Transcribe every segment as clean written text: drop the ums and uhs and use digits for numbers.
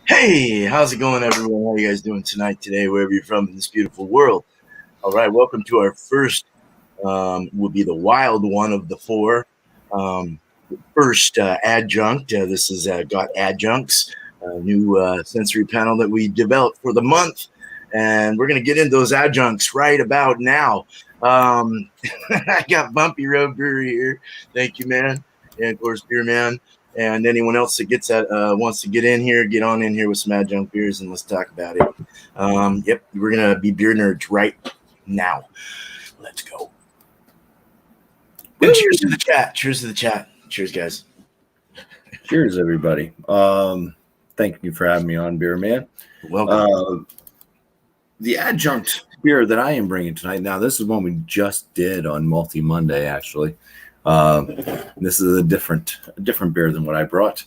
Hey, how's it going, everyone? How are you guys doing today, wherever you're from in this beautiful world? All right, welcome to our first, will be the wild one of the four. First adjunct. This is got adjuncts, a new sensory panel that we developed for the month, and we're going to get into those adjuncts right about now. I got Bumpy Road Brewery here. Thank you, man. And of course, Beer Man. And anyone else that gets that wants to get in here, get on in here with some adjunct beers and let's talk about it. Yep, we're gonna be beer nerds right now. Let's go. And cheers to the chat. Cheers to the chat. Cheers, guys. Cheers, everybody. Thank you for having me on, Beer Man. Welcome. The adjunct beer that I am bringing tonight. Now, this is one we just did on Multi Monday, actually. This is a different beer than what I brought.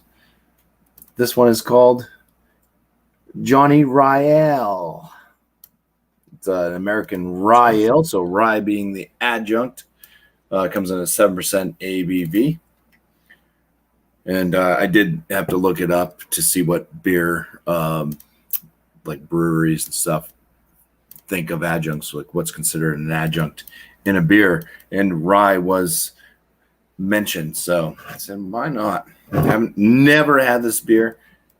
This one is called Johnny Rye. It's an American rye ale, so rye being the adjunct. Comes in a 7% ABV. And I did have to look it up to see what beer, like breweries and stuff, think of adjuncts, like what's considered an adjunct in a beer. And rye was mentioned, so I said, why not? I never had this beer,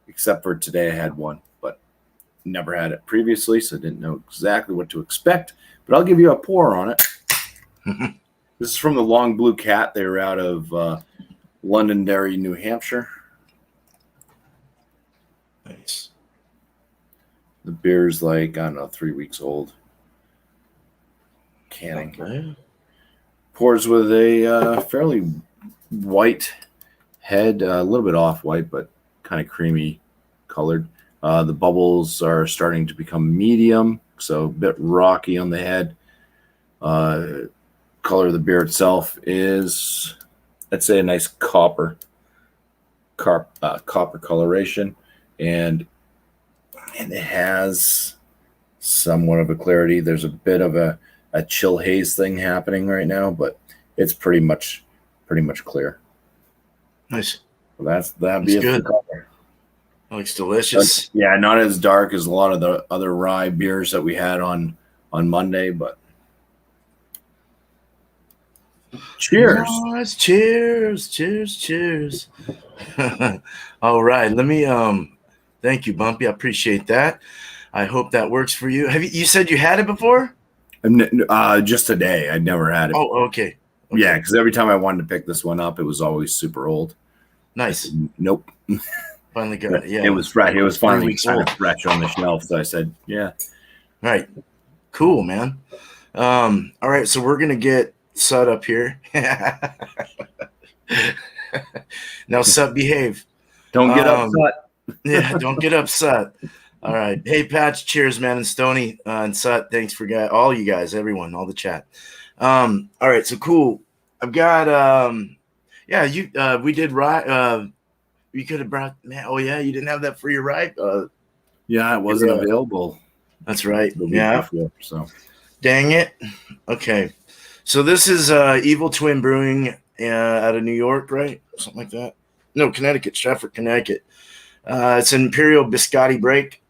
except for today I had one, but never had it previously, so I didn't know exactly what to expect. But I'll give you a pour on it. This is from the Long Blue Cat. They were out of Londonderry, New Hampshire. Nice. The beer's like, I don't know, 3 weeks old. Canning. Okay. Pours with a fairly white head, a little bit off-white, but kind of creamy colored. The bubbles are starting to become medium, so a bit rocky on the head. Color of the beer itself is, I'd say, a nice copper coloration, and it has somewhat of a clarity. There's a bit of a chill haze thing happening right now, but it's pretty much clear. Nice. So that'd be good. Looks delicious. But, yeah, not as dark as a lot of the other rye beers that we had on Monday, but cheers. Nice. Cheers. All right, let me thank you, Bumpy. I appreciate that. I hope that works for you. You said you had it before? Just today. I'd never had it. Oh, okay. Yeah, because every time I wanted to pick this one up, it was always super old. Nice. Nope. Finally got it. Yeah. It was fresh. It was finally kind of fresh on the shelf. So I said, yeah. Right. Cool, man. All right. So we're going to get Sut up here. Now, Sut, behave. Don't get upset. Yeah, don't get upset. All right. Hey, Patch, cheers, man. And Stony and Sut, thanks for all you guys, everyone, all the chat. All right. So cool. I've got, we did rye. You could have brought, man. Oh, yeah. You didn't have that for your rye? Yeah, it wasn't available. That's right. Yeah. Before, so dang it. Okay. So this is Evil Twin Brewing out of New York, right? Something like that. No, Connecticut, Stratford, Connecticut. It's an Imperial Biscotti Break,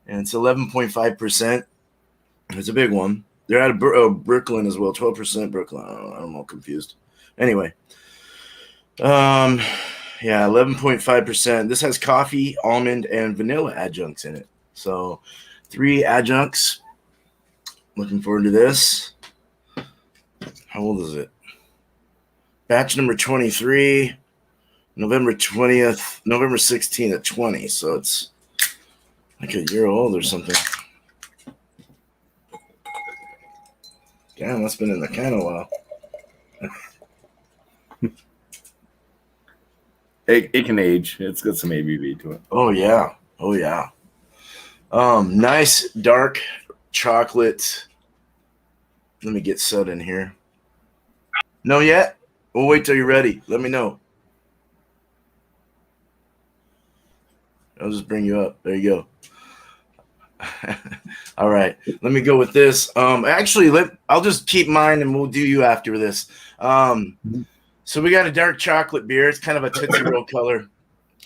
and it's 11.5%. It's a big one. They're out of Brooklyn as well, 12% Brooklyn. I'm all confused. Anyway, 11.5%. This has coffee, almond, and vanilla adjuncts in it. So 3 adjuncts. Looking forward to this. How old is it? Batch number 23. November 20th, November 16th at 20. So it's like a year old or something. Damn, that's been in the can a while. It can age. It's got some ABV to it. Oh yeah. Oh yeah. Nice dark chocolate. Let me get set in here. No yet? We'll wait till you're ready. Let me know. I'll just bring you up. There you go. All right. Let me go with this. Actually, I'll just keep mine and we'll do you after this. So we got a dark chocolate beer. It's kind of a Tootsie Roll color.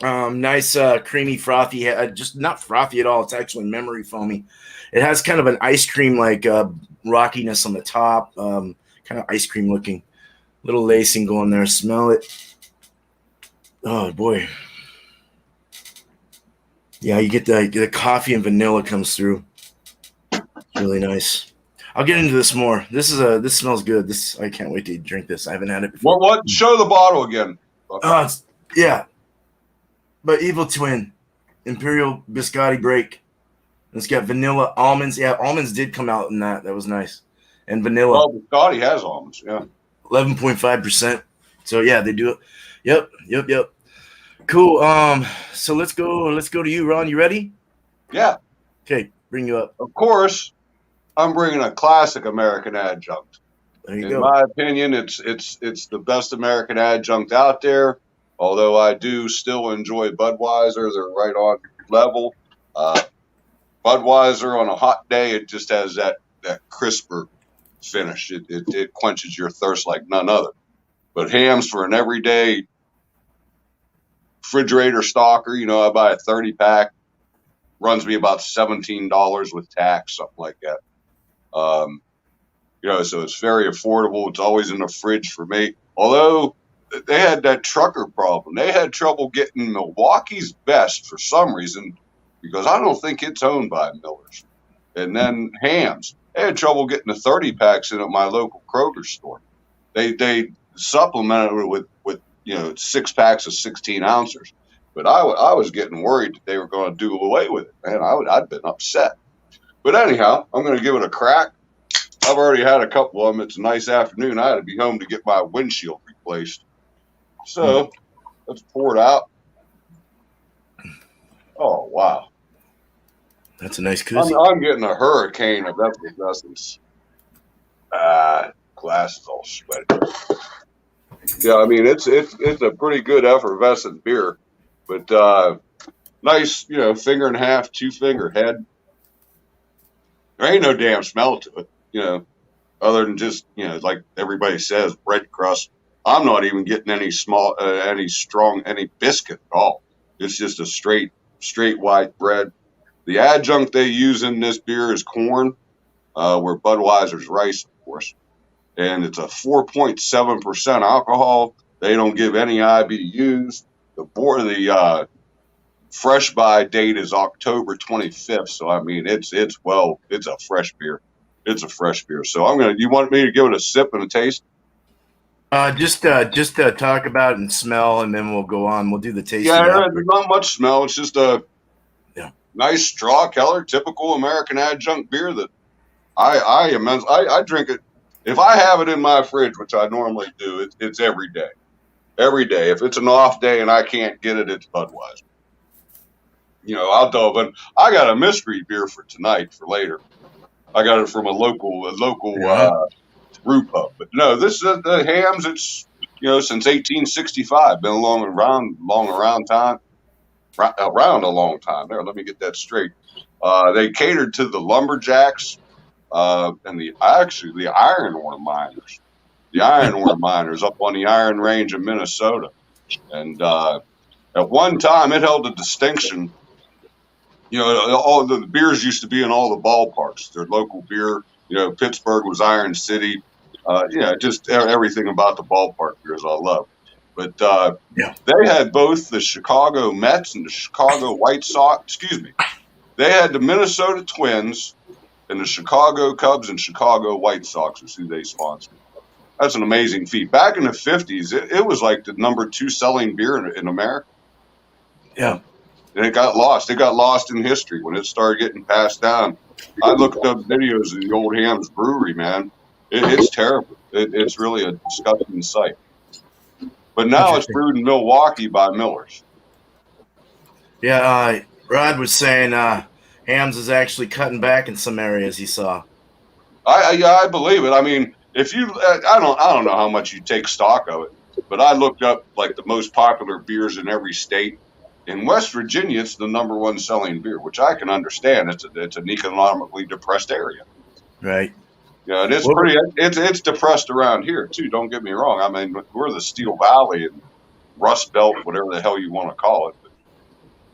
Nice, creamy, frothy. Just not frothy at all. It's actually memory foamy. It has kind of an ice cream like rockiness on the top. Kind of ice cream looking. Little lacing going there. Smell it. Oh boy. Yeah, you get the coffee and vanilla comes through. Really nice. I'll get into this more. This smells good. I can't wait to drink this. I haven't had it before. What? Show the bottle again. Yeah. But Evil Twin, Imperial Biscotti Break. It's got vanilla, almonds. Yeah, almonds did come out in that. That was nice. And vanilla. Well, Biscotti has almonds. Yeah. 11.5%. So yeah, they do it. Yep. Cool. So let's go to you, Ron. You ready? Yeah. Okay, bring you up. Of course, I'm bringing a classic American adjunct. There you In go. my opinion, it's the best American adjunct out there. Although I do still enjoy Budweiser, they're right on level. Budweiser on a hot day, it just has that crisper finish. It quenches your thirst like none other. But Hamm's for an everyday refrigerator stocker. I buy a 30-pack. Runs me about $17 with tax, something like that. So it's very affordable. It's always in the fridge for me. Although they had that trucker problem. They had trouble getting Milwaukee's Best for some reason, because I don't think it's owned by Miller's. And then Hamm's. They had trouble getting the 30 packs in at my local Kroger store. They supplemented it with 6 packs of 16 ounces. But I was getting worried that they were going to do away with it. Man, I'd been upset. But anyhow, I'm going to give it a crack. I've already had a couple of them. It's a nice afternoon. I had to be home to get my windshield replaced. So let's pour it out. Oh, wow. That's a nice koozie. I'm getting a hurricane of effervescence. Glass is all sweaty. Yeah, I mean, it's a pretty good effervescent beer. But nice, finger and a half, 2-finger head. There ain't no damn smell to it, other than just, like everybody says, bread crust. I'm not even getting any any biscuit at all. It's just a straight white bread. The adjunct they use in this beer is corn, where Budweiser's rice, of course. And it's a 4.7% alcohol. They don't give any IBUs. The fresh by date is October 25th. So, I mean, it's a fresh beer. It's a fresh beer. So you want me to give it a sip and a taste? Just talk about it and smell, and then we'll go on. We'll do the tasting. Yeah, there's not much smell. It's just a nice straw Keller, typical American adjunct beer that I drink it. If I have it in my fridge, which I normally do, it's every day. Every day. If it's an off day and I can't get it, it's Budweiser. I'll delve in. I got a mystery beer for tonight, for later. I got it from a local brew pub. But no, this is the Hamm's. It's since 1865, been around a long time. There, let me get that straight. They catered to the lumberjacks and the iron ore miners. The iron ore miners up on the Iron Range of Minnesota. And at one time, it held a distinction. All the beers used to be in all the ballparks. Their local beer, Pittsburgh was Iron City. Just everything about the ballpark beers I love. But they had both the Chicago Mets and the Chicago White Sox. Excuse me. They had the Minnesota Twins and the Chicago Cubs and Chicago White Sox is who they sponsored. That's an amazing feat. Back in the 50s, it was like the number 2 selling beer in America. Yeah. And it got lost. It got lost in history when it started getting passed down. I looked up videos of the old Hams Brewery, man. It's terrible. It's really a disgusting sight. But now it's brewed in Milwaukee by Millers. Yeah, Rod was saying Hams is actually cutting back in some areas he saw. I believe it. I mean, if you, I don't know how much you take stock of it, but I looked up like the most popular beers in every state. In West Virginia, it's the number 1 selling beer, which I can understand. It's an economically depressed area. Right. Yeah, it's depressed around here too. Don't get me wrong. I mean, we're the Steel Valley and Rust Belt, whatever the hell you want to call it. But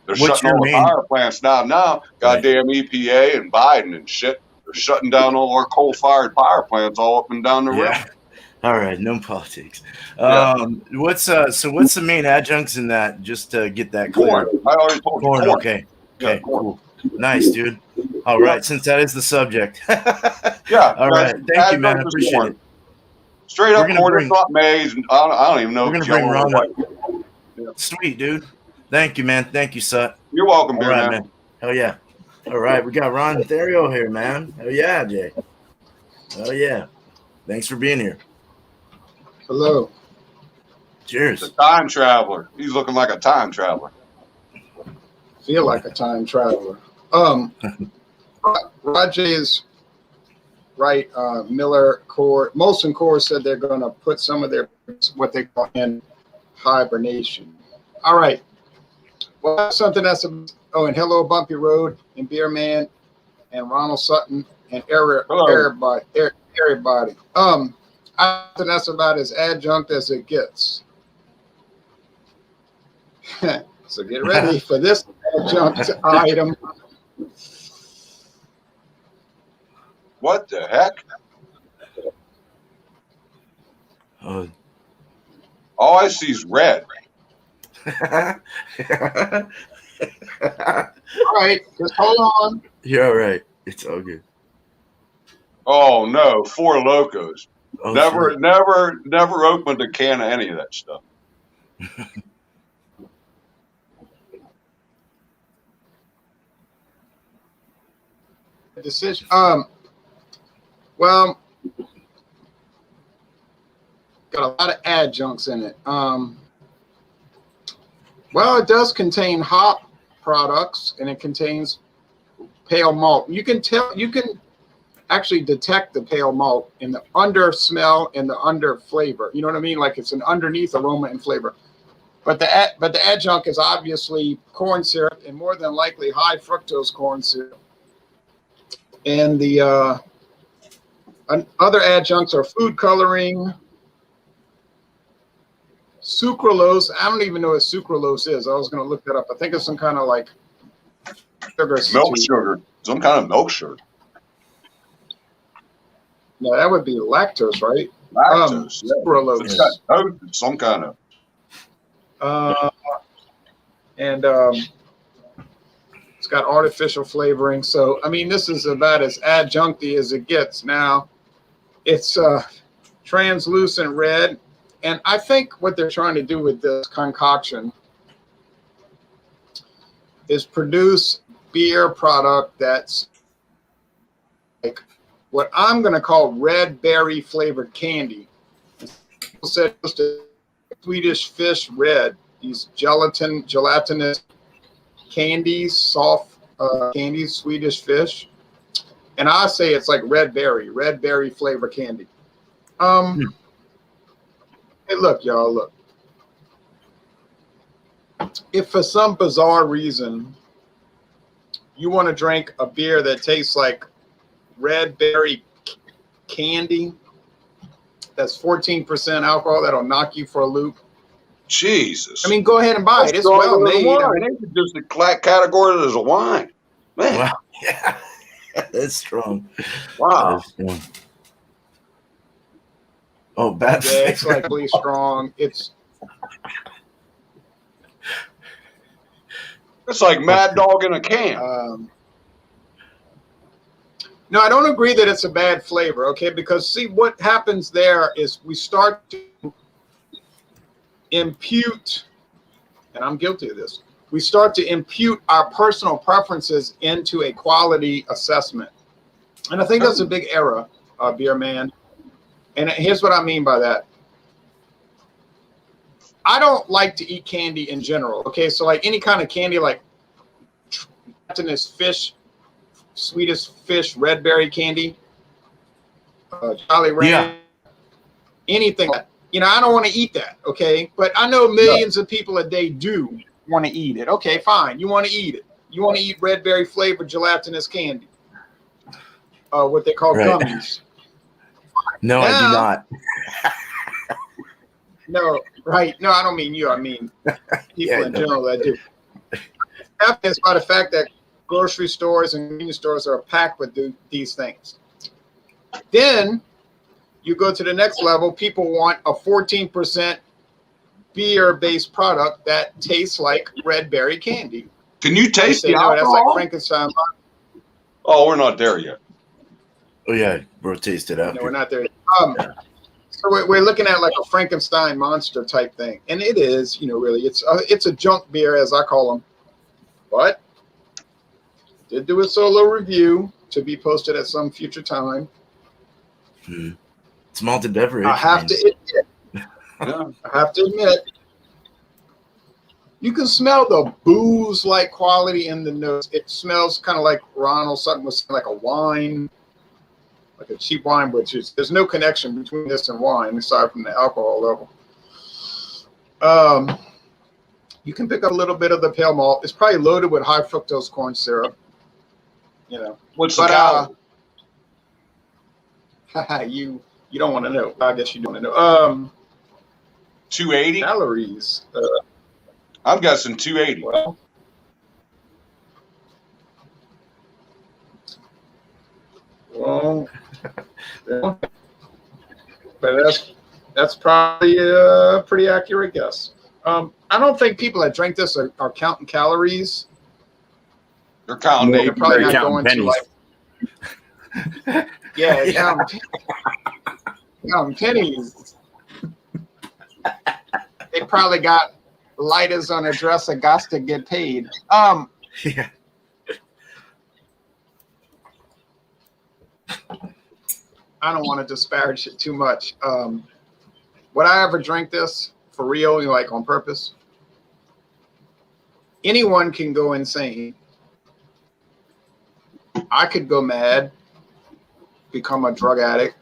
they're shutting all the power plants down now. Goddamn EPA and Biden and shit. They're shutting down all our coal-fired power plants all up and down the river. All right, no politics. Yeah. What's the main adjuncts in that? Just to get that clear. Corn. I already told you. Corn. Corn. Okay. Yeah, Cool. Nice, dude. All right, since that is the subject. Yeah. All right. Thank you, man. I appreciate corn. it. Straight up corn. It's not maize. I don't even know. We're gonna bring Ron up. Yeah. Sweet, dude. Thank you, man. Thank you, Sut. You're welcome, All right, man. Hell yeah. All right, we got Ron Therio here, man. Hell yeah, Jay. Hell yeah. Thanks for being here. Hello. Cheers. The time traveler. He's looking like a time traveler. Feel like a time traveler. Roger is right. Miller Coors, Molson Coors said they're going to put some of their what they call in hibernation. All right. Well, something that's and hello Bumpy Road and Beer Man and Ronald Sutton and everybody. Something that's about as adjunct as it gets. So get ready for this adjunct item. What the heck? All I see is red. All right, just hold on. You're all right. It's all good. Oh no, Four Locos. Oh, never sure. opened a can of any of that stuff. Decision. Well, got a lot of adjuncts in it. Well, it does contain hop products and it contains pale malt. You can actually detect the pale malt in the under smell and the under flavor. You know what I mean? Like it's an underneath aroma and flavor. But the adjunct is obviously corn syrup and more than likely high fructose corn syrup. And the other adjuncts are food coloring, sucralose. I don't even know what sucralose is. I was going to look that up. I think it's some kind of like sugar. Milk sugar. Some kind of milk sugar. No, that would be lactose, right? Lactose. Sucralose. It's got toast, some kind of. It's got artificial flavoring. So, I mean, this is about as adjuncty as it gets. Now, it's translucent red. And I think what they're trying to do with this concoction is produce beer product that's like what I'm going to call red berry flavored candy. People said it's a Swedish fish red. These gelatinous candies, soft candies, Swedish fish. And I say it's like red berry flavor candy. Hey, look, y'all, look. If for some bizarre reason you want to drink a beer that tastes like red berry candy, that's 14% alcohol, that'll knock you for a loop. Jesus. I mean, go ahead and buy it. It's well made. It's just a category as a wine. Man. Wow. Yeah. That's strong. Wow. That is strong. Oh, bad. Yeah, it's like really strong. It's like Mad Dog in a can. No, I don't agree that it's a bad flavor, okay? Because see, what happens there is we start to impute, and I'm guilty of this, we start to impute our personal preferences into a quality assessment. And I think that's a big error, beer man. And here's what I mean by that. I don't like to eat candy in general, okay? So like any kind of candy, like gelatinous fish, sweetest fish, red berry candy, Jolly Rancher, anything like that. You know, I don't want to eat that, okay? But I know millions of people a day do want to eat it. Okay, fine. You want to eat it. You want to eat red berry flavored gelatinous candy, what they call gummies. No, now, I do not. No, right. No, I don't mean you. I mean people in general that do. It's by the fact that grocery stores and convenience stores are packed with these things. Then you go to the next level. People want a 14% beer-based product that tastes like red berry candy. Can you taste the alcohol? alcohol? That's like Frankenstein. Oh, we're not there yet. Oh yeah, bro, taste it out. No, we're not there. So we're looking at like a Frankenstein monster type thing, and it is, you know, really, it's a junk beer as I call them. But did do a solo review to be posted at some future time. It's malted beverage. I have to admit, you can smell the booze-like quality in the nose. It smells kind of like Ronald something was like a wine. Like a cheap wine, which is there's no connection between this and wine aside from the alcohol level. You can pick up a little bit of the pale malt. It's probably loaded with high fructose corn syrup. You know, what's the calorie? You don't want to know. I guess you don't want to know. 280 calories. I'm guessing 280. Well, but that's probably a pretty accurate guess. I don't think people that drink this are counting calories. They're counting. They're probably not going pennies. to like. Yeah, counting pennies. They probably got lighters on their dresser, got to get paid. Yeah. I don't want to disparage it too much. Would I ever drink this for real, like on purpose? Anyone can go insane. I could go mad, become a drug addict,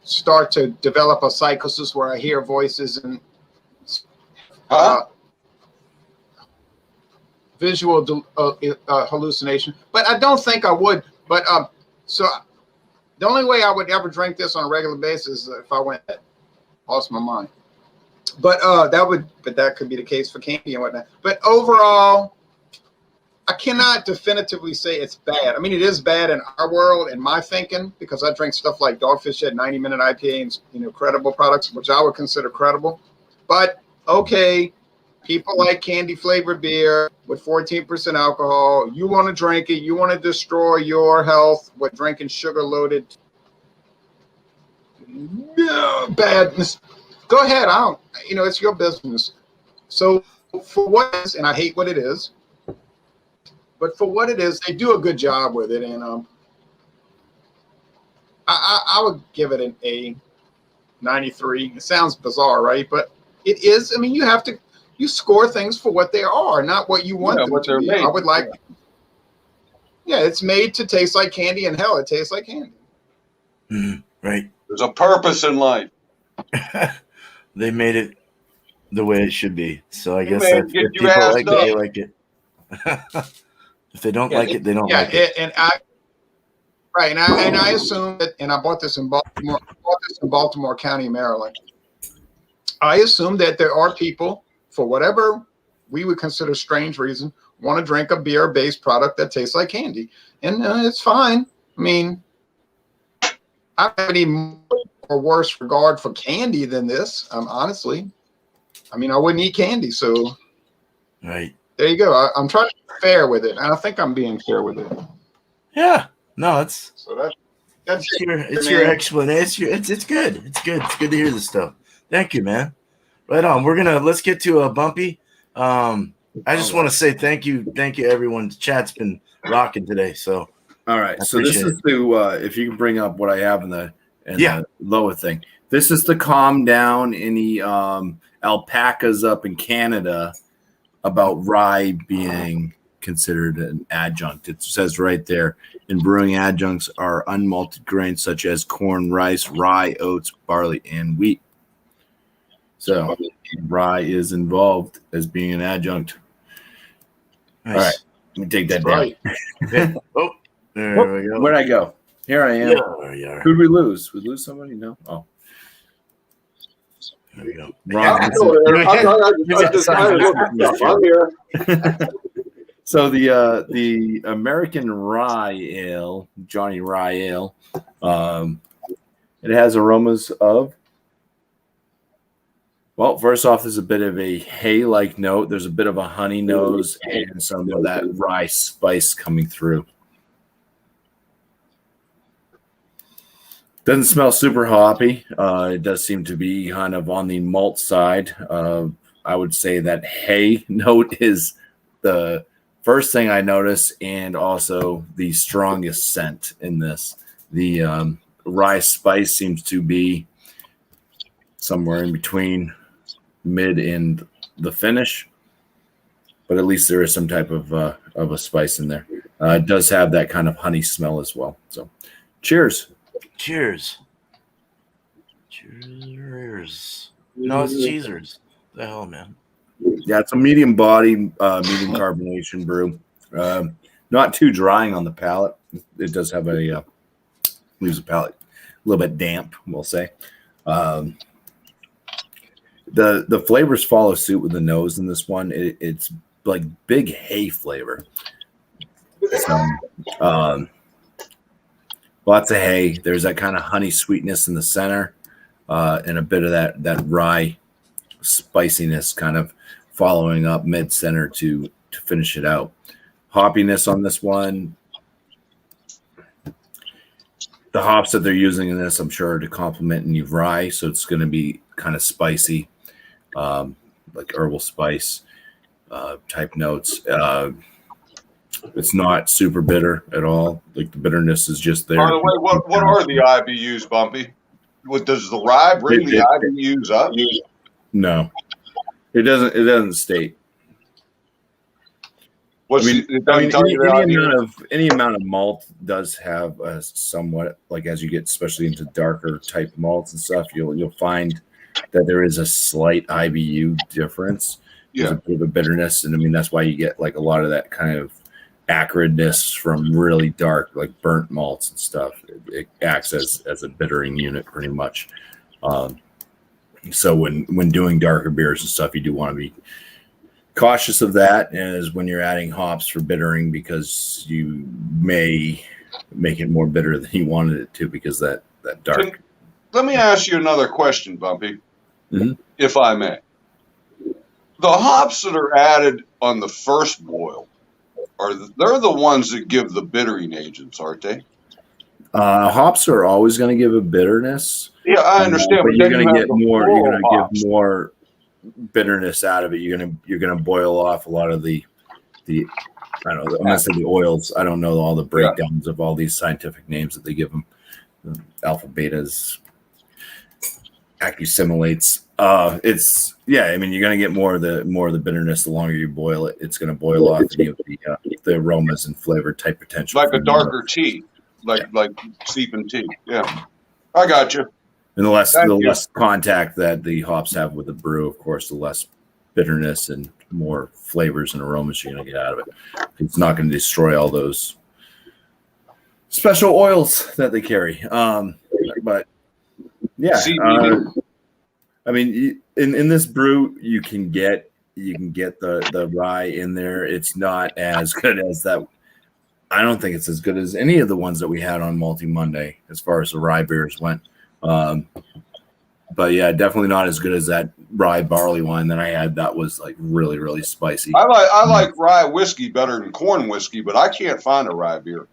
start to develop a psychosis where I hear voices and visual hallucination. But I don't think I would. But so the only way I would ever drink this on a regular basis is if I lost my mind. But that could be the case for candy and whatnot. But overall, I cannot definitively say it's bad. I mean, it is bad in our world, in my thinking, because I drink stuff like Dogfish Head 90-minute IPA and credible products, which I would consider credible. But okay, people like candy flavored beer with 14% alcohol. You want to drink it. You want to destroy your health with drinking sugar loaded badness. Go ahead. It's your business. So for what it is, and I hate what it is, but for what it is, they do a good job with it. And I would give it an A, 93. It sounds bizarre, right? But it is. I mean, you score things for what they are, not what you want them to be. Made. I would like. Yeah, it's made to taste like candy, and hell, it tastes like candy. Right. There's a purpose in life. They made it the way it should be. So I guess if people like it, they like it. If they don't like it, they don't like it. And I assume that, and I bought this in Baltimore. I bought this in Baltimore County, Maryland. I assume that there are people, for whatever we would consider strange reason, want to drink a beer-based product that tastes like candy, and it's fine. I mean, I have any more or worse regard for candy than this. Honestly, I mean, I wouldn't eat candy, so right there you go. I'm trying to be fair with it, and I think I'm being fair with it. Yeah, No, it's So that's it's your explanation. It's good. It's good. It's good to hear this stuff. Thank you, man. Right on. Let's get to Bumpy. I just want to say thank you everyone. The chat's been rocking today. So all right. So this is to if you can bring up what I have in the lower thing. This is to calm down any alpacas up in Canada about rye being considered an adjunct. It says right there, in brewing, adjuncts are unmalted grains such as corn, rice, rye, oats, barley, and wheat. So rye is involved as being an adjunct. Nice. All right, let me take that down. Okay. Oh, there we go. Where'd I go? Here I am. Yeah, there you are. Who'd we lose? We lose somebody? No. Oh. There we go. I'm here. So the American Rye Ale, Johnny Rye Ale, it has aromas of. Well, first off, there's a bit of a hay-like note. There's a bit of a honey nose and some of that rye spice coming through. Doesn't smell super hoppy. It does seem to be kind of on the malt side. I would say that hay note is the first thing I notice, and also the strongest scent in this. The rye spice seems to be somewhere in between mid and the finish, but at least there is some type of a spice in there. It does have that kind of honey smell as well. So, cheers. Cheers. Cheers. No, it's cheesers. The hell, man. Yeah, it's a medium body, medium carbonation brew. Not too drying on the palate. It does have a leaves the palate a little bit damp, we'll say. The flavors follow suit with the nose in this one. It's like big hay flavor. So, lots of hay. There's that kind of honey sweetness in the center, and a bit of that rye spiciness kind of following up mid center to finish it out. Hoppiness on this one. The hops that they're using in this, I'm sure, are to complement new rye, so it's going to be kind of spicy, like herbal spice type notes. It's not super bitter at all. Like the bitterness is just there. By the way, what are the IBUs, Bumpy? Does the rye bring the IBUs up? No, it doesn't. It doesn't state. Any amount of malt does have a somewhat, like as you get especially into darker type malts and stuff, you'll find that there is a slight IBU difference. There's a bit of a bitterness, and I mean that's why you get like a lot of that kind of acridness from really dark, like burnt malts and stuff. It acts as a bittering unit pretty much. So when doing darker beers and stuff, you do want to be cautious of that as when you're adding hops for bittering, because you may make it more bitter than you wanted it to because that dark. Let me ask you another question, Bumpy, if I may. The hops that are added on the first boil, they're the ones that give the bittering agents, aren't they? Hops are always going to give a bitterness. Yeah, I understand. But you're going to get more. You're going to give more bitterness out of it. You're gonna boil off a lot of the I don't know. I'm gonna say the oils. I don't know all the breakdowns of all these scientific names that they give them. Alpha, betas, accumulates. It's I mean, you're gonna get more of the bitterness the longer you boil it. It's gonna boil off the aromas and flavor type potential. Like a darker tea, like steeping tea. Yeah, I got you. And the less contact that the hops have with the brew, of course, the less bitterness and more flavors and aromas you're going to get out of it. It's not going to destroy all those special oils that they carry. But yeah, I mean, in this brew, you can get the rye in there. It's not as good as that. I don't think it's as good as any of the ones that we had on Multi Monday as far as the rye beers went. But yeah, definitely not as good as that rye barley wine that I had. That was like really, really spicy. I like rye whiskey better than corn whiskey, but I can't find a rye beer.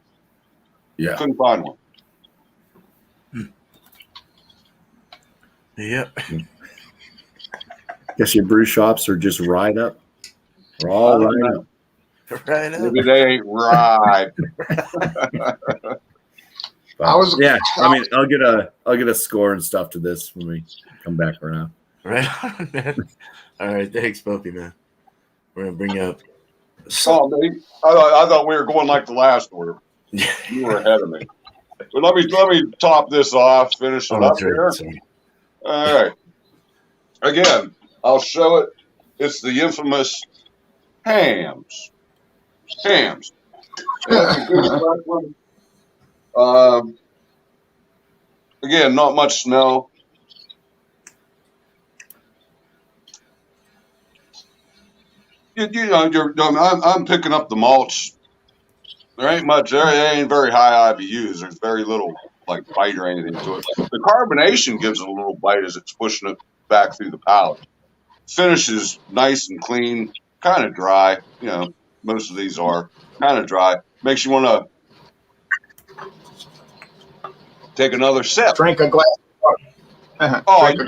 Yeah. Couldn't find one. Yep. Guess your brew shops are just right up. We're all right up. Right up. Maybe they ain't right. Yeah, I mean, I'll get a score and stuff to this when we come back around. Right on, man. All right, thanks, Puppy, man. We're gonna bring up. Oh, man. I thought we were going like the last order. You were ahead of me. But let me top this off, finish it up here. Sorry. All right. Again, I'll show it. It's the infamous hams. Hams. That's a good one. Again, not much snow. I'm picking up the malts. There ain't much. There ain't very high IBUs. There's very little like bite or anything to it. The carbonation gives it a little bite as it's pushing it back through the palate. Finish is nice and clean, kind of dry. You know, most of these are kind of dry. Makes you want to take another sip. Drink a glass of water. Oh, you could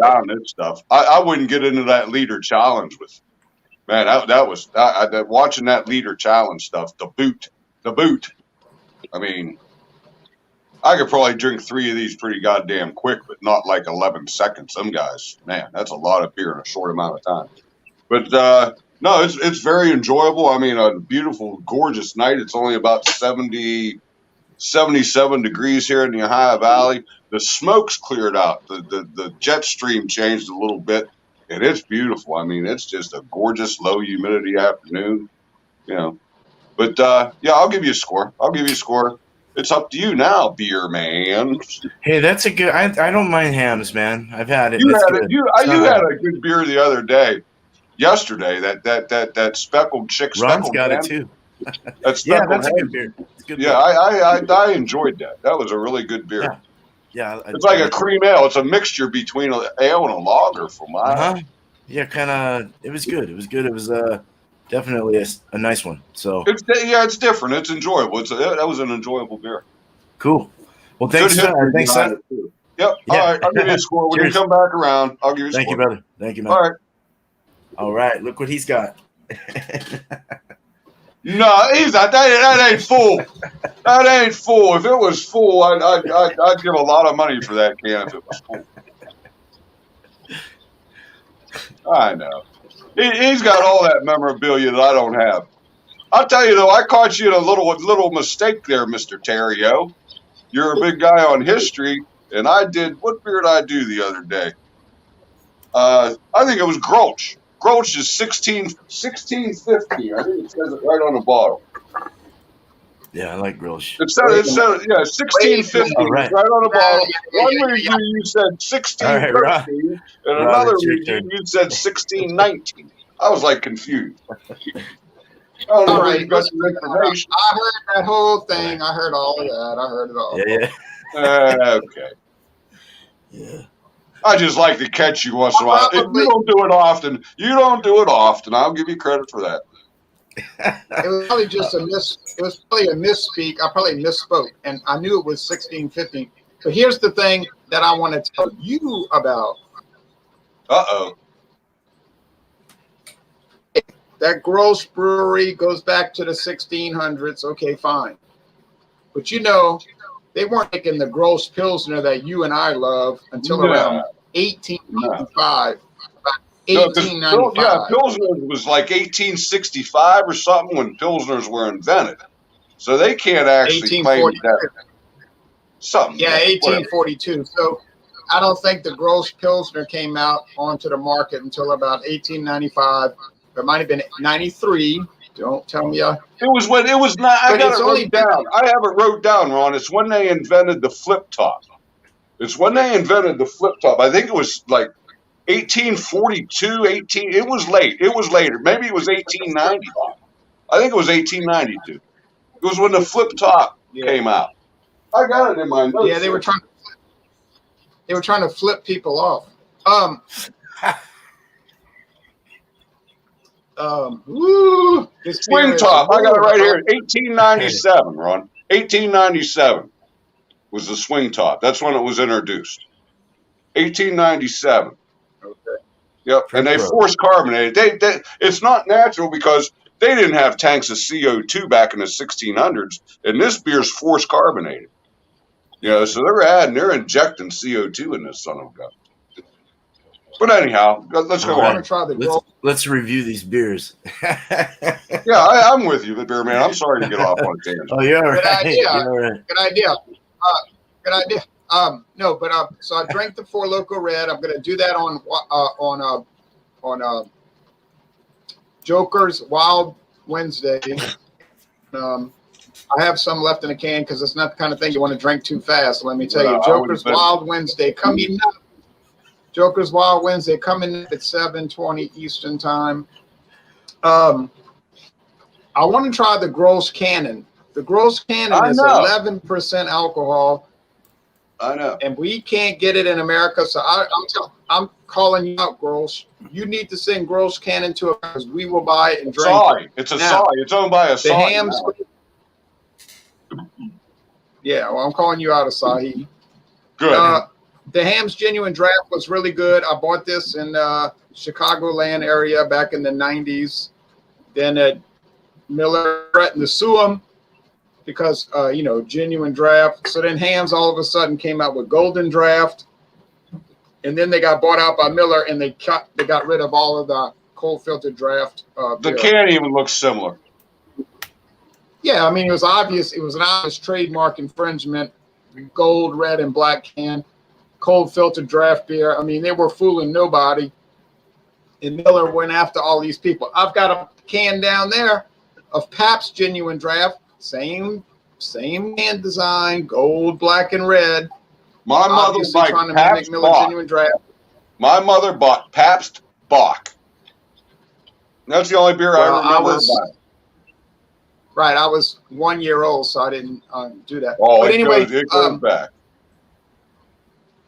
down this stuff. I wouldn't get into that leader challenge with. Man, that was watching that leader challenge stuff. The boot. I mean, I could probably drink 3 of these pretty goddamn quick, but not like 11 seconds. Some guys, man, that's a lot of beer in a short amount of time. But no, it's very enjoyable. I mean, a beautiful, gorgeous night. It's only about 77 degrees here in the Ohio Valley. The smoke's cleared out. The jet stream changed a little bit. And it's beautiful. I mean, it's just a gorgeous, low humidity afternoon, you know. But, yeah, I'll give you a score. It's up to you now, beer man. Hey, that's a good. I don't mind hams, man. I've had it. You had a good beer the other day, yesterday. That speckled chick. Ron's got it too. That's a good beer. It's good. Yeah, I enjoyed that. That was a really good beer. Yeah. Yeah, it's like a cream ale. It's a mixture between an ale and a lager for mine. Yeah, kind of. It was good. It was definitely a nice one. So it's different. It's enjoyable. That was an enjoyable beer. Cool. Well, thanks, son. Thanks, son. Yep. Yeah. All right. I'll give you a score when you come back around. I'll give you a score. Thank you, brother. Thank you, man. All right. All right. Look what he's got. No, he's not. That ain't full. That ain't full. If it was full, I'd give a lot of money for that can if it was full. I know. He's got all that memorabilia that I don't have. I'll tell you though, I caught you in a little mistake there, Mr. Terrio. You're a big guy on history, and what beer did I do the other day? I think it was Grolsch. Grolsch is 1650. I think it says it right on the bottle. Yeah, I like Grolsch. It said 1650 right on the bottle. One review you said 1613, and another review you said 1619. I was like confused. All right, I heard that whole thing. I heard all of that. I heard it all. Yeah. Okay. Yeah. I just like to catch you once in a while. You don't do it often. I'll give you credit for that. It was probably just a misspeak. I probably misspoke, and I knew it was 1650. But here's the thing that I want to tell you about. Uh-oh. That Gross Brewery goes back to the 1600s. Okay, fine. But they weren't making the Gross Pilsner that you and I love until around 1895. Yeah, Pilsner was like 1865 or something when Pilsners were invented. So they can't actually claim that. Something. Yeah, 1842. So I don't think the Gross Pilsner came out onto the market until about 1895. It might have been 93. Don't tell me. It was not. I got it wrote down. I have it wrote down, Ron. It's when they invented the flip top. I think it was like 1842, It was late. It was later. Maybe it was 1890. I think it was 1892. It was when the flip top came out. I got it in my notes. Yeah, they were trying to flip people off. Swing top. I got it right here. 1897, Ron. 1897 was the swing top. That's when it was introduced. 1897. Okay. Yep. And they force carbonated. It's not natural because they didn't have tanks of CO2 back in the 1600s, and this beer's force carbonated. So they're injecting CO2 in this son of a gun. But anyhow, let's go on. Let's review these beers. Yeah, I'm with you, the beer man. I'm sorry to get off on a tangent. Oh, you're right. Good idea. You're right. Good idea. Good idea. No, but so I drank the Four Loko Red. I'm going to do that on Joker's Wild Wednesday. I have some left in the can because it's not the kind of thing you want to drink too fast. Let me tell you, Joker's Wild Wednesday coming up. Joker's Wild Wednesday coming up at 7:20 Eastern time. I want to try the Gross Cannon. The Gross Cannon is 11% alcohol. I know. And we can't get it in America, so I'm calling you out, Gross. You need to send Gross Cannon to us because we will buy it and drink it. It's a Asahi. It's owned by Asahi. The Hams. Yeah, well, I'm calling you out, Asahi. Good. The Hams Genuine Draft was really good. I bought this in Chicagoland area back in the 90s. Then at Miller threatened to sue them because, Genuine Draft. So then Hams all of a sudden came out with Golden Draft. And then they got bought out by Miller, and they got rid of all of the cold filtered draft. The can even looks similar. Yeah, I mean, it was obvious. It was an obvious trademark infringement. Gold, red, and black can. Cold filtered draft beer. I mean, they were fooling nobody. And Miller went after all these people. I've got a can down there of Pabst Genuine Draft. Same can design, gold, black, and red. My mother bought Pabst Genuine Draft. My mother bought Pabst Bock. That's the only beer I remember buying. Right, I was 1 year old, so I didn't do that. Oh, but anyway, it goes back.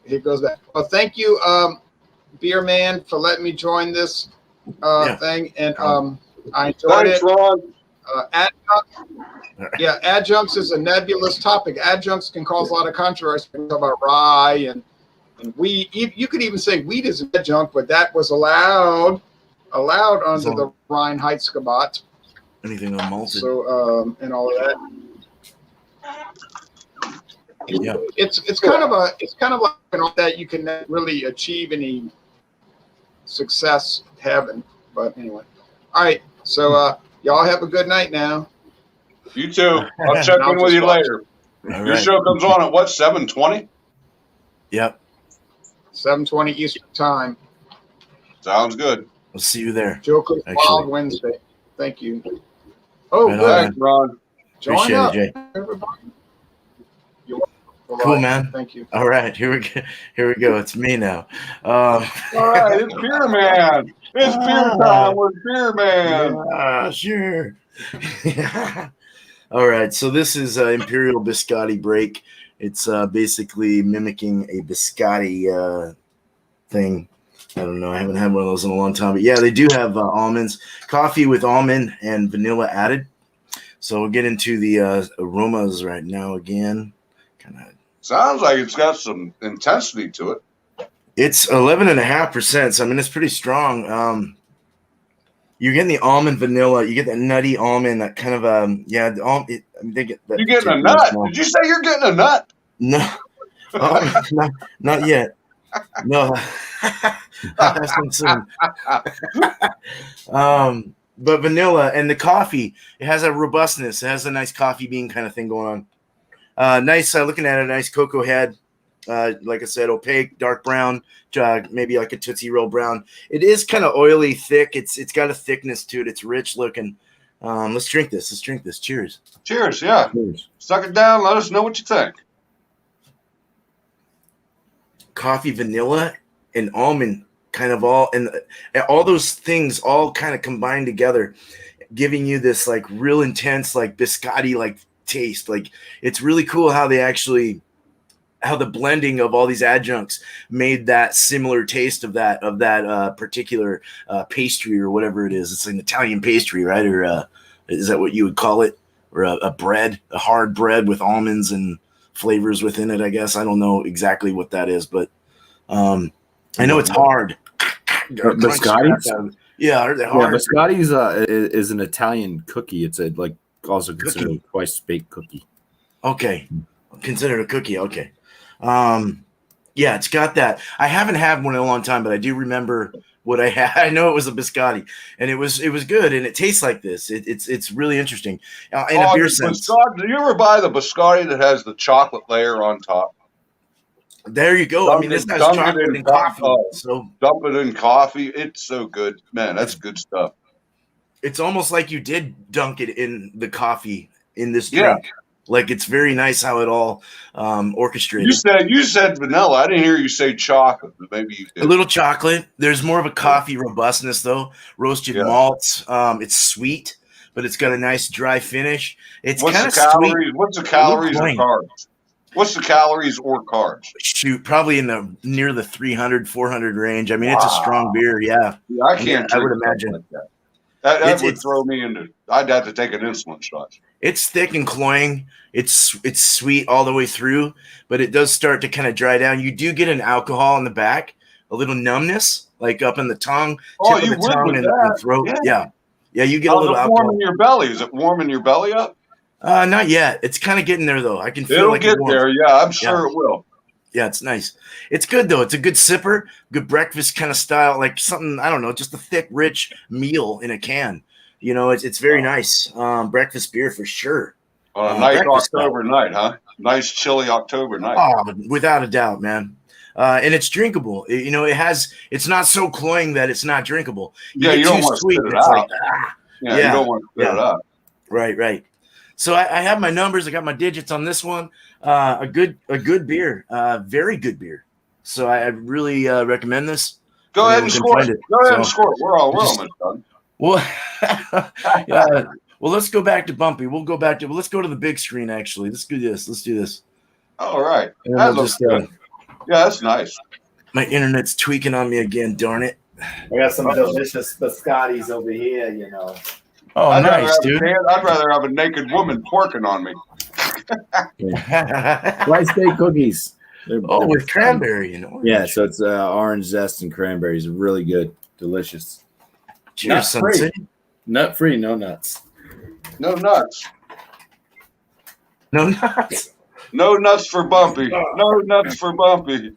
It goes back. Well, thank you, Beer Man, for letting me join this thing, and I enjoyed it. Ron. Adjuncts is a nebulous topic. Adjuncts can cause a lot of controversy about rye and wheat. You could even say wheat is an adjunct, but that was allowed under the Reinheitsgebot. Anything unmalted. So and all of that. Yeah. It's kind of like that you can really achieve any success having. But anyway. All right. So y'all have a good night now. You too. I'll check in with you later. All Your show comes on at what, 7:20? Yep. 7:20 Eastern time. Sounds good. We'll see you there. Joker's Wild Wednesday. Thank you. Oh, Right good. Thanks, Ron. Appreciate it, Jay. Everybody. Cool, man. Thank you. All right, here we go. It's me now. All right, it's Beer Man. It's beer time with Beer Man. Sure. All right, so this is Imperial Biscotti Break. It's basically mimicking a biscotti thing. I don't know. I haven't had one of those in a long time. But yeah, they do have almonds, coffee with almond and vanilla added. So we'll get into the aromas right now again. Kind of sounds like it's got some intensity to it. It's 11.5%. So I mean, it's pretty strong. You're getting the almond vanilla. You get that nutty almond. That kind of they get that. You're getting a nut. Did you say you're getting a nut? No, not yet. No. But vanilla and the coffee, it has a robustness. It has a nice coffee bean kind of thing going on. Nice, looking at it, a nice cocoa head. Like I said, opaque, dark brown, maybe like a Tootsie Roll brown. It is kind of oily, thick. It's got a thickness to it. It's rich looking. Let's drink this. Cheers. Cheers, yeah. Cheers. Suck it down. Let us know what you think. Coffee, vanilla, and almond kind of all those things all kind of combined together, giving you this like real intense like biscotti like taste. Like it's really cool how the blending of all these adjuncts made that similar taste of that particular pastry or whatever it is. It's an Italian pastry, right? Or is that what you would call it? or a bread, a hard bread with almonds and flavors within it. I guess I don't know exactly what that is, but I know it's hard. Biscottis? Yeah, they're hard. Biscottis is an Italian cookie. It's also considered a twice baked cookie. Okay, considered a cookie. Okay, yeah, it's got that. I haven't had one in a long time, but I do remember what I had. I know it was a biscotti, and it was good, and it tastes like this. It's really interesting in a beer sense. Do you ever buy the biscotti that has the chocolate layer on top? There you go. I mean, this has chocolate and coffee. So dump it in coffee. It's so good, man. That's good stuff. It's almost like you did dunk it in the coffee in this drink. Yeah. Like it's very nice how it all orchestrated. You said vanilla. I didn't hear you say chocolate, but maybe you did. A little chocolate. There's more of a coffee robustness though. Roasted malts. It's sweet, but it's got a nice dry finish. It's kind of sweet. What's the calories or carbs? What's the calories or carbs? Shoot, probably in near the 300, 400 range. I mean, it's a strong beer. Yeah, I can't. I would imagine like that. That would throw me into. I'd have to take an insulin shot. It's thick and cloying. It's sweet all the way through, but it does start to kind of dry down. You do get an alcohol in the back, a little numbness, like up in the tongue, tip of the tongue and the throat. Yeah. You get a little alcohol. Warm in your belly. Is it warming your belly up? Not yet. It's kind of getting there though. I can feel it'll get there. Yeah, I'm sure it will. Yeah, it's nice. It's good though. It's a good sipper, good breakfast kind of style, like something, I don't know, just a thick, rich meal in a can. You know, it's very nice. Breakfast beer for sure. On a nice October night, huh? Nice chilly October night. Oh, without a doubt, man. And it's drinkable. You know, it's not so cloying that it's not drinkable. You don't want to spit it out. You don't want to spit it out. Right. So I have my numbers. I got my digits on this one. A good beer, very good beer. So I really recommend this. Go ahead and score it. Go ahead and score it. We're almost done. Well, let's go back to Bumpy. Let's go to the big screen. Actually, let's do this. All right. That looks good. Yeah, that's nice. My internet's tweaking on me again. Darn it. I got some delicious biscottis over here. You know. Oh, nice, dude. I'd rather have a naked woman porking on me. Rice baked cookies. They're with cranberry and orange. Yeah, so it's orange zest and cranberries. Really good. Delicious. Cheers, Nut free, no nuts. No nuts. No nuts. No nuts for Bumpy. No nuts for Bumpy.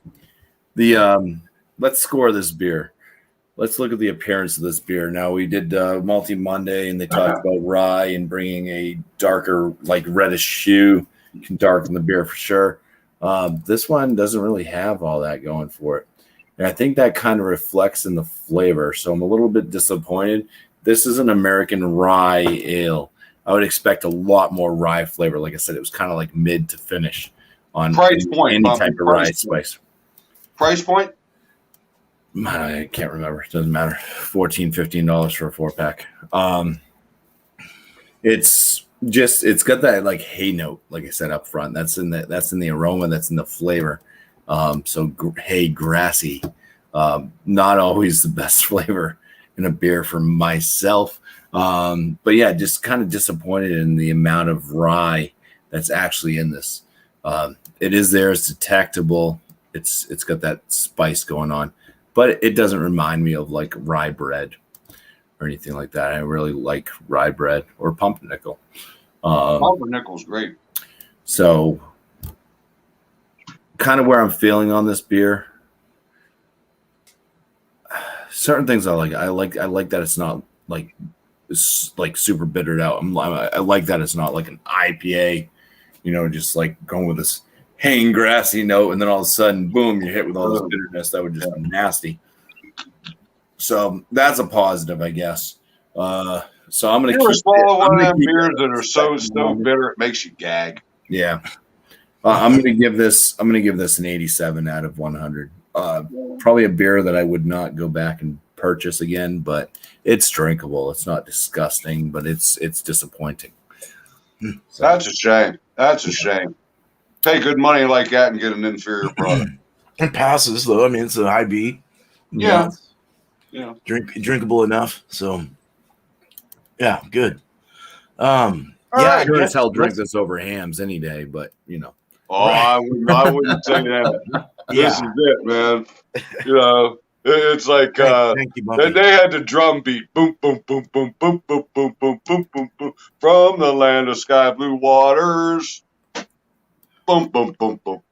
Let's score this beer. Let's look at the appearance of this beer. Now, we did Multi Monday, and they talked about rye and bringing a darker, like reddish hue. Can darken the beer for sure. This one doesn't really have all that going for it. And I think that kind of reflects in the flavor. So I'm a little bit disappointed. This is an American rye ale. I would expect a lot more rye flavor. Like I said, it was kind of like mid to finish on any type of rye spice. Price point? I can't remember. It doesn't matter. $14, $15 for a 4-pack. It's got that like hay note, like I said up front. That's in the aroma. That's in the flavor. Hay, grassy. Not always the best flavor in a beer for myself. But yeah, just kind of disappointed in the amount of rye that's actually in this. It is there. It's detectable. It's got that spice going on. But it doesn't remind me of like rye bread or anything like that. I really like rye bread or pumpernickel. Pumpernickel's great. So kind of where I'm feeling on this beer. Certain things I like. I like that it's not like super bittered out. I like that it's not like an IPA, just like going with this hanging grassy note, and then all of a sudden, boom, you're hit with all this bitterness. That would just be nasty. So that's a positive, I guess. So I'm going to swallow one of them beers that are so bitter it makes you gag. Yeah, I'm going to give this an 87 out of 100. Probably a beer that I would not go back and purchase again, but it's drinkable. It's not disgusting, but it's disappointing. So, that's a shame. That's a shame. Pay good money like that and get an inferior product. It passes though. I mean, it's a high B. Yeah. Drinkable enough. So yeah, good. All Yeah, right. Sure yeah, as hell drink let's- this over hams any day, but you know. Oh, Right. I wouldn't say that. This is Yeah. it, man. You know, it's like Thank you, Bumpy. they had the drum beat, boom, boom, boom, boom, boom, boom, boom, boom, boom, boom, boom, from the land of sky blue waters, boom, boom, boom, boom.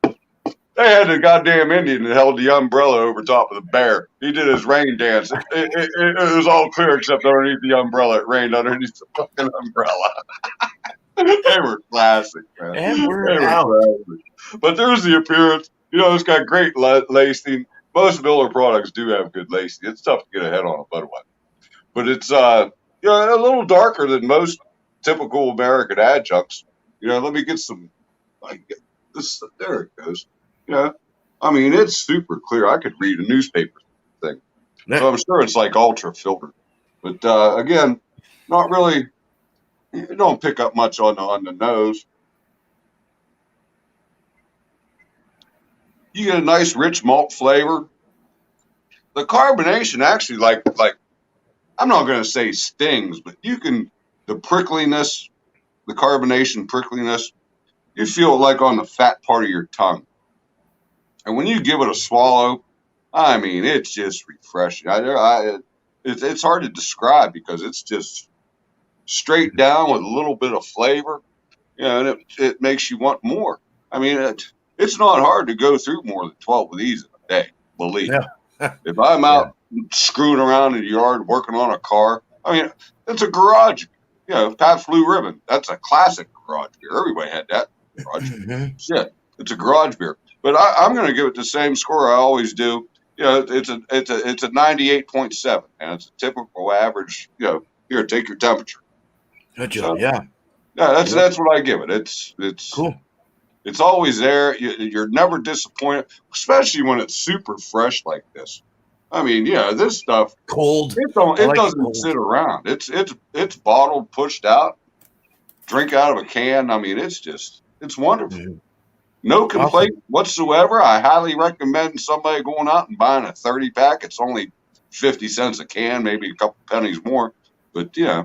They had the goddamn Indian that held the umbrella over top of the bear. He did his rain dance. It was all clear except underneath the umbrella. It rained underneath the fucking umbrella. They were classic, man. And we're They were out. classic. But there's the appearance. You know, it's got great lacing. Most Miller products do have good lacing. It's tough to get ahead on a Budweiser. But it's you know, a little darker than most typical American adjuncts. You know, let me get some like this. There it goes. You know, I mean, it's super clear. I could read a newspaper thing. So I'm sure it's like ultra filtered. But again, not really. You don't pick up much on the nose. You get a nice rich malt flavor. The carbonation actually, like I'm not going to say stings, but you can the prickliness, the carbonation prickliness. You feel it like on the fat part of your tongue, and when you give it a swallow, I mean, it's just refreshing. It's hard to describe because it's just straight down with a little bit of flavor. You know, and it makes you want more. I mean, it's not hard to go through more than 12 of these in a day, believe me. If I'm out screwing around in the yard working on a car, I mean, it's a garage. You know, Pabst Blue Ribbon, that's a classic garage beer. Everybody had that garage. Shit, it's a garage beer. But I'm going to give it the same score I always do. You know, it's a 98.7, and it's a typical average. You know, here, take your temperature. Good job. Yeah. Yeah, that's what I give it. It's Cool. It's always there. You're never disappointed, especially when it's super fresh like this. I mean, yeah, this stuff Cold. it like doesn't cold. sit around. It's bottled, pushed out, drink out of a can. I mean, it's wonderful. Mhm. No complaint whatsoever. I highly recommend somebody going out and buying a 30 pack. It's only 50 cents a can, maybe a couple pennies more. But yeah,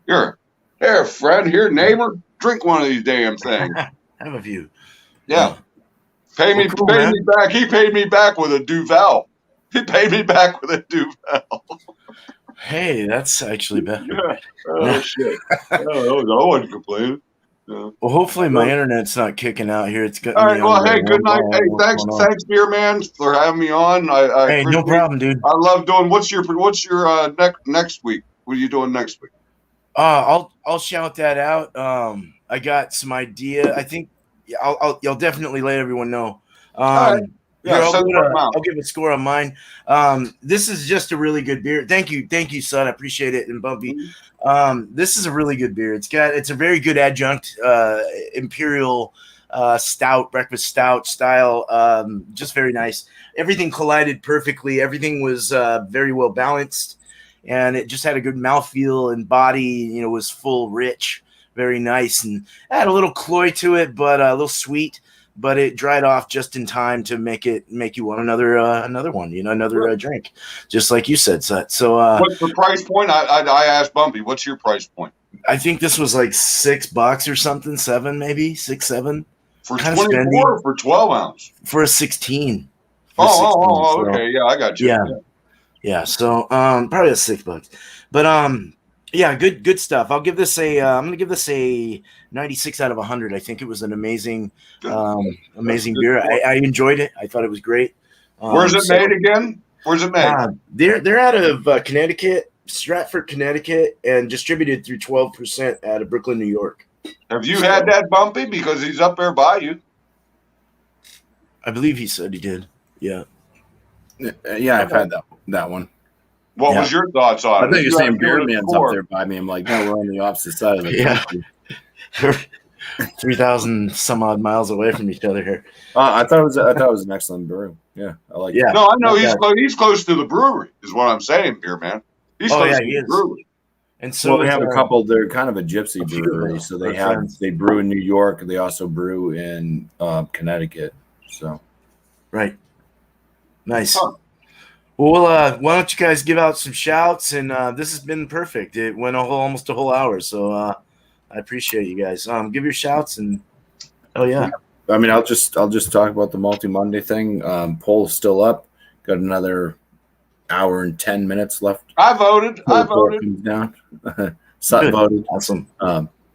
here, friend, here, neighbor, drink one of these damn things. Have a few. Yeah. Pay me back. He paid me back with a Duvel. He paid me back with a Duvel. Hey, that's actually better. Yeah. Oh, shit. I wasn't complaining. Yeah. Well, hopefully my internet's not kicking out here. It's got All me right. Well, on hey, good night. Hey, what's going on. thanks, Beer Man, for having me on. I Hey, no appreciate it. problem, dude. I love doing. What's your next week? What are you doing next week? I'll shout that out. I got some idea. I think I'll definitely let everyone know. All right. Yeah, I'll give a score on mine. This is just a really good beer. Thank you, son. I appreciate it. And Bumpy, this is a really good beer. It's a very good adjunct, imperial stout, breakfast stout style. Just very nice. Everything collided perfectly. Everything was very well balanced, and it just had a good mouthfeel and body. You know, was full, rich, very nice, and had a little cloy to it, but a little sweet. But it dried off just in time to make you want another one, you know, another drink, just like you said, Sut. So what's the price point? I asked Bumpy, what's your price point? I think this was like $6 or something, 7 maybe 6, 7 for 24 or for 12 ounce for a 16. Okay, yeah, I got you. Yeah. So probably $6, but yeah, good stuff. I'll give this I'm gonna give this a 96 out of 100. I think it was an amazing beer. I enjoyed it. I thought it was great. Where's it made again? Where's it made? They're out of Connecticut, Stratford, Connecticut, and distributed through 12% out of Brooklyn, New York. Have you had that, Bumpy? Because he's up there by you. I believe he said he did. Yeah. Yeah, I've had that one. What was your thoughts on it? I think you're saying Beer Man's up there by me. I'm like, no, we're on the opposite side of the country. 3,000 some odd miles away from each other here. I thought it was an excellent brew. Yeah, I like it. No, I know he's close to the brewery, is what I'm saying, Beer Man. He's close to the brewery. And so we have a couple. They're kind of a gypsy brewery, so they brew in New York. They also brew in Connecticut. So, right, nice. Huh. Well, why don't you guys give out some shouts? And this has been perfect. It went almost a whole hour. So I appreciate you guys. Give your shouts and yeah. I mean, I'll just talk about the Multi Monday thing. Poll's still up. Got another hour and 10 minutes left. I voted. I voted. Comes down. Sutton voted. Awesome.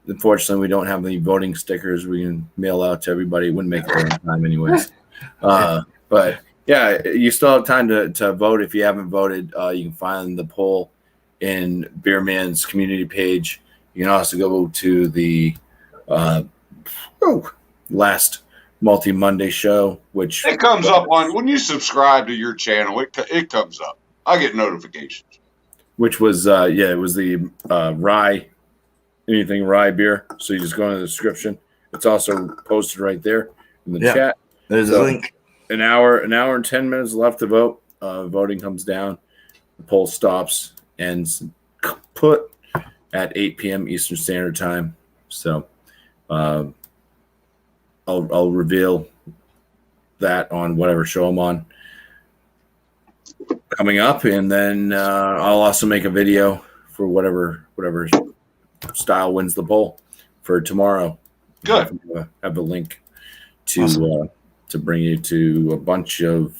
Unfortunately, we don't have any voting stickers we can mail out to everybody. It wouldn't make it on time, anyways. But yeah, you still have time to vote. If you haven't voted, you can find the poll in Beerman's community page. You can also go to the last Multi Monday show, which it comes up on when you subscribe to your channel. It comes up. I get notifications. Which was it was the rye, anything rye beer. So you just go in the description. It's also posted right there in the chat. There's a link. An hour and 10 minutes left to vote. Voting comes down. The poll stops and put at 8 p.m. Eastern Standard Time. So I'll reveal that on whatever show I'm on coming up, and then I'll also make a video for whatever style wins the poll for tomorrow. Good. Have a link to bring you to a bunch of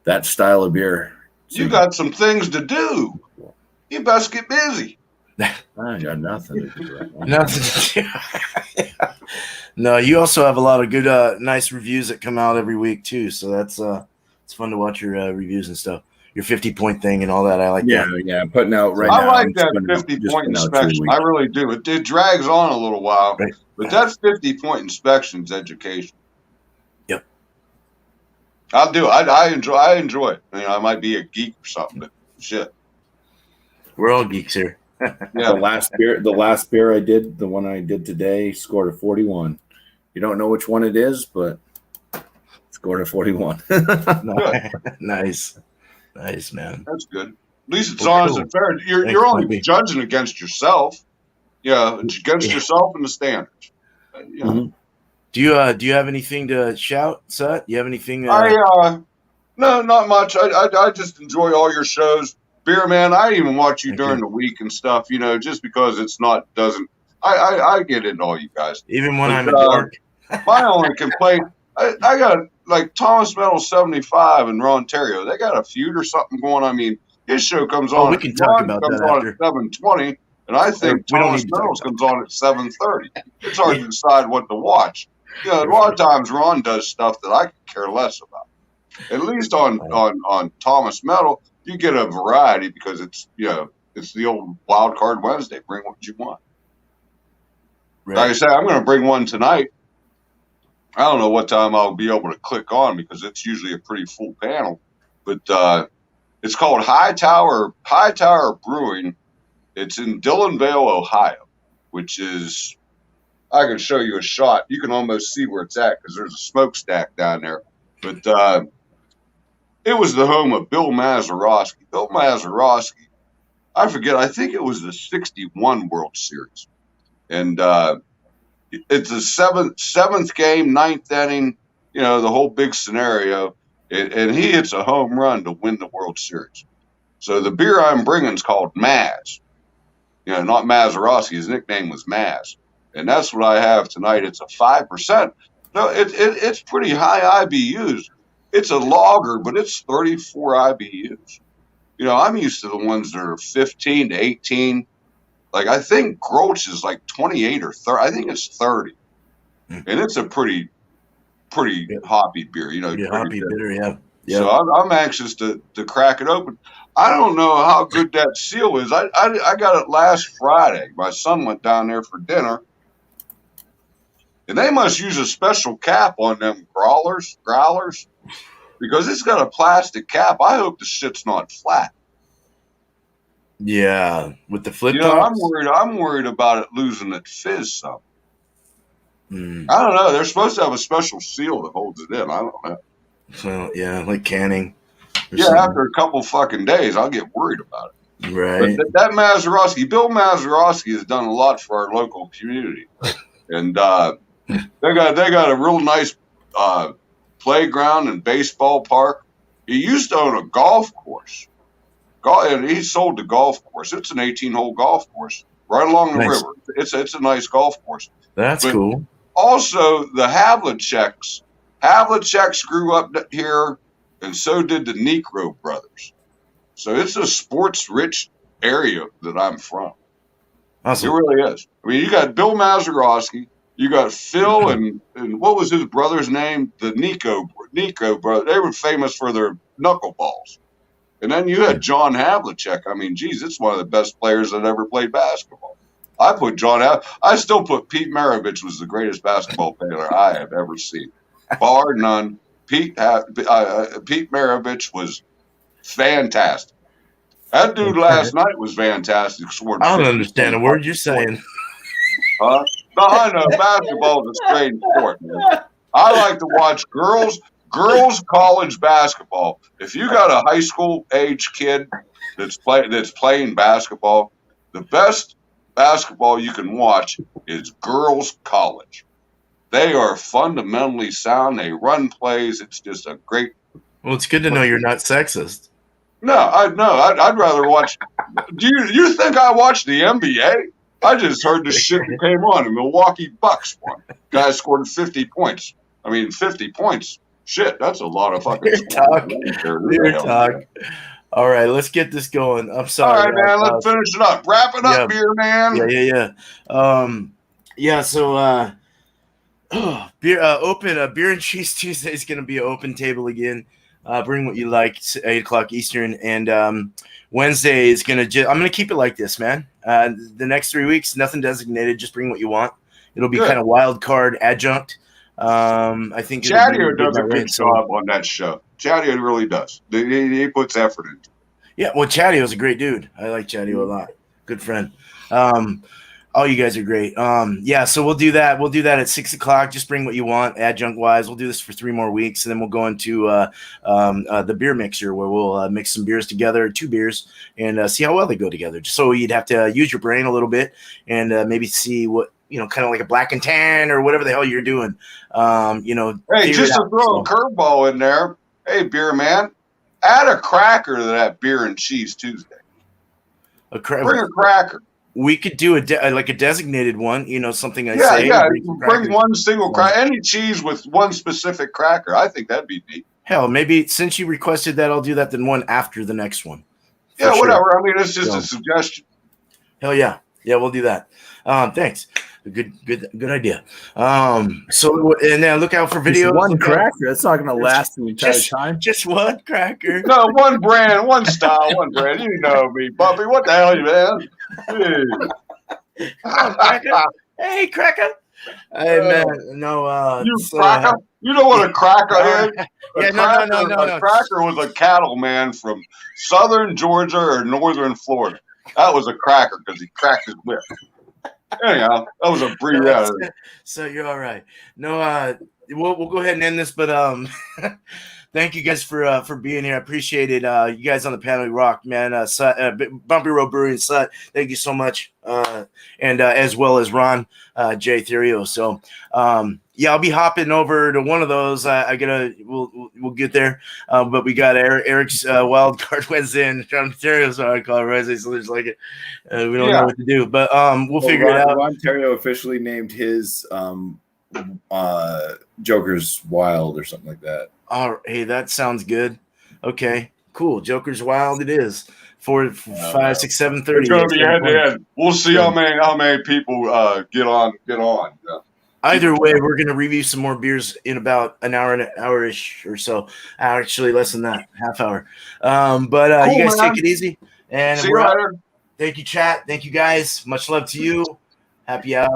that style of beer. You got some things to do. You best get busy. I got nothing to do right now. Nothing to do. No, you also have a lot of good, nice reviews that come out every week too. So that's it's fun to watch your reviews and stuff. Your 50-point thing and all that. I like that. Yeah, putting out right I now. like that 50-point inspection. I really do. It drags on a little while, Right. but that 50-point inspection is education. Yep. I'll do it. I enjoy it. You know, I might be a geek or something, but shit. We're all geeks here. Yeah, the last beer I did, the one I did today, scored a 41. You don't know which one it is, but scored a 41. Nice, man. That's good. At least it's honest and fair. You're only judging against yourself. Yeah, it's against yourself and the standards. Yeah. Mm-hmm. Do you have anything to shout, Sut? You have anything? No, not much. I just enjoy all your shows. Beer Man, I even watch you during the week and stuff, you know, just because I get into all you guys. Even when I'm at work. My only complaint, I got like Thomas Metal 75 in Ontario. They got a feud or something going. I mean, his show comes on. We can talk about that after. At 7:20, and I think Thomas Metal's comes on at 7:30. It's hard to decide what to watch. You know, a lot of times Ron does stuff that I could care less about. At least on Thomas Metal, you get a variety because it's the old Wild Card Wednesday. Bring what you want. Right. Like I said, I'm going to bring one tonight. I don't know what time I'll be able to click on because it's usually a pretty full panel. But it's called Hightower Brewing. It's in Dillonvale, Ohio, which is, I can show you a shot. You can almost see where it's at because there's a smokestack down there. But it was the home of Bill Mazeroski. Bill Mazeroski, I forget, I think it was the 61 World Series. And it's the seventh game, ninth inning, you know, the whole big scenario. And he hits a home run to win the World Series. So the beer I'm bringing is called Maz. You know, not Mazeroski. His nickname was Maz. And that's what I have tonight. It's a 5%. No, it's pretty high IBUs. It's a lager, but it's 34 IBUs. You know, I'm used to the ones that are 15 to 18. Like, I think Grolsch is like 28 or 30. I think it's 30. And it's a pretty hoppy beer, you know. Hoppy bitter, yeah. So I'm anxious to crack it open. I don't know how good that seal is. I got it last Friday. My son went down there for dinner. And they must use a special cap on them growlers, because it's got a plastic cap. I hope the shit's not flat. Yeah, with the flip tops. I'm worried about it losing its fizz some. I don't know. They're supposed to have a special seal that holds it in. I don't know. So yeah, like canning. Yeah, after a couple fucking days, I'll get worried about it. Right. But that Mazeroski, Bill Mazeroski, has done a lot for our local community, and they got a real nice playground and baseball park. He used to own a golf course. And he sold the golf course. It's an 18-hole golf course. right along the Nice. river. It's a nice golf course. That's But cool. also, the Havliceks. Havliceks grew up here, and so did the Necro brothers. So it's a sports-rich area that I'm from. Awesome. It really is. I mean, you got Bill Mazeroski, you got Phil, and what was his brother's name? The Nico brother. They were famous for their knuckleballs. And then you had John Havlicek. I mean, geez, it's one of the best players that ever played basketball. I still put Pete Maravich was the greatest basketball player I have ever seen, bar none. Pete Maravich was fantastic. That dude last night was fantastic. I don't understand a word you're saying. Huh? No, I know basketball is a strange sport, man. I like to watch girls college basketball. If you got a high school age kid that's playing basketball, the best basketball you can watch is girls college. They are fundamentally sound. They run plays. It's just a great. Well, it's good to know you're not sexist. No, I'd rather watch. Do you think I watch the NBA? I just heard the shit that came on. The Milwaukee Bucks won. Guy scored 50 points. I mean, 50 points. Shit, that's a lot of fucking talk. All right, let's get this going. I'm sorry. All right, man. Let's finish it up. Wrap it up, beer man. Yeah. So, beer and cheese Tuesday is going to be an open table again. Bring what you like. 8:00 Eastern, and Wednesday is I'm going to keep it like this, man. The next 3 weeks, nothing designated. Just bring what you want. It'll be kind of wild card adjunct. I think Chadio does a good job on that show. Chadio really does. He puts effort into it. Yeah, well, Chadio is a great dude. I like Chadio a lot. Good friend. All you guys are great. So we'll do that. We'll do that at 6:00. Just bring what you want, adjunct wise. We'll do this for 3 more weeks, and then we'll go into the beer mixer where we'll mix some beers together, 2 beers, and see how well they go together. So you'd have to use your brain a little bit and maybe see what, kind of like a black and tan or whatever the hell you're doing. Hey, just to throw a curveball in there. Hey, beer man, add a cracker to that beer and cheese Tuesday. Bring a cracker. We could do a designated one, something I say. Yeah, bring one single cracker. Any cheese with one specific cracker. I think that'd be neat. Hell, maybe since you requested that, I'll do that then one after the next one. Yeah, whatever. I mean, it's just a suggestion. Hell yeah. Yeah, we'll do that. Thanks. Good idea. So and now look out for videos. Just one cracker. That's not going to last the entire time. Just one cracker. No, one brand, one style, one brand. You know me, Bumpy. What the hell, you man? Hey, cracker. Hey man, no. Cracker. You know what a cracker is? No. A cracker was a cattleman from southern Georgia or northern Florida. That was a cracker because he cracked his whip. Anyhow, that was a brief. So you're all right. No, we'll go ahead and end this, but thank you guys for being here. I appreciate it. You guys on the panel rock, man. Bumpy Road Brewery and Sut, thank you so much. And as well as Ron J. Therio. So I'll be hopping over to one of those. We'll get there. But we got Eric's wild card Wednesday and John Terrio's wild card Wednesday. So there's we don't know what to do. But we'll figure it out. Ron Terrio officially named his Joker's Wild or something like that. Oh, hey, that sounds good. Okay, cool. Joker's Wild it is. 4, 5, 6, 7, 30. It's going to be head to head. We'll see how many people get on. Yeah. Either way, we're going to review some more beers in about an hour-ish or so. Actually, less than that, half hour. But cool, you guys take it easy. And see you later. Thank you, chat. Thank you, guys. Much love to you. Happy out.